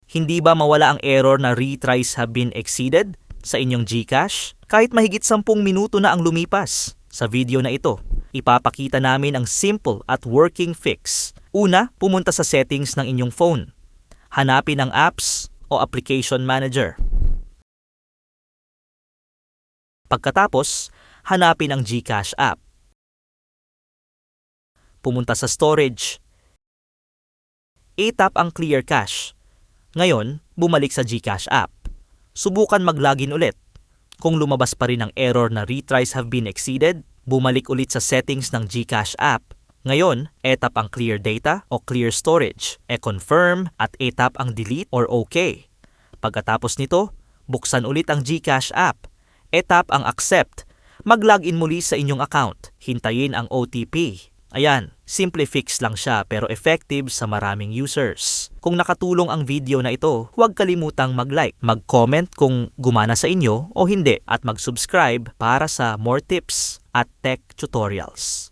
Hindi ba mawala ang error na retries have been exceeded sa inyong GCash? Kahit mahigit 10 minuto na ang lumipas. Sa video na ito, ipapakita namin ang simple at working fix. Una, pumunta sa settings ng inyong phone. Hanapin ang apps o application manager. Pagkatapos, hanapin ang GCash app. Pumunta sa storage. I-tap ang Clear Cache. Ngayon, bumalik sa GCash app. Subukan mag-login ulit. Kung lumabas pa rin ang error na retries have been exceeded, bumalik ulit sa settings ng GCash app. Ngayon, i-tap ang Clear Data o Clear Storage. I-confirm at i-tap ang Delete or OK. Pagkatapos nito, buksan ulit ang GCash app. I-tap ang Accept. Mag-login muli sa inyong account. Hintayin ang OTP. Ayan, simple fix lang siya pero effective sa maraming users. Kung nakatulong ang video na ito, huwag kalimutang mag-like, mag-comment kung gumana sa inyo o hindi at mag-subscribe para sa more tips at tech tutorials.